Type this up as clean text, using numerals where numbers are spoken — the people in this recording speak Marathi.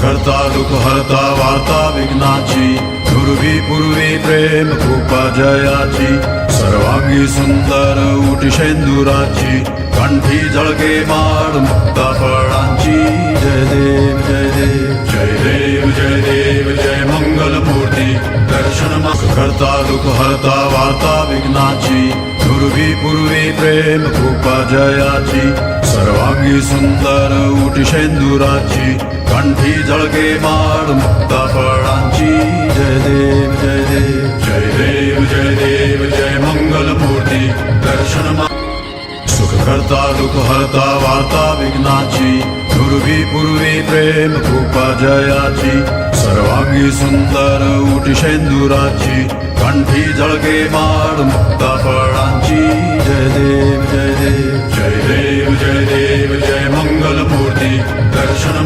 करता दुःख हरता वार्ता विघ्नाची दुर्वी पूर्वी प्रेम कृपा जयाची सर्वांगी सुंदर उटी शेंदुराची कंठी झळके माळ मुक्ता फळांची जय देव जय देव जय देव जय देव जय मंगल मूर्ती दर्शन करता दुःख हरता वार्ता विघ्नाची दुर्वी पूर्वी प्रेम कृपा जयाची सर्वांगी सुंदर उटी शेंदुराची कंठी झळके माळ मुक्ता फळांची जय देव जय देव जय देव जय देव जय मंगल मूर्ती दर्शन सुख करता दुःख हरता वार्ता विघ्नाची दुर्वी पूर्वी प्रेम कृपा जयाची सर्वांगी सुंदर उटी शेंदुराची कंठी झळके माळ मुक्ता फळांची जय देव जय देव जय देव जय देव जय मंगल मूर्ती दर्शन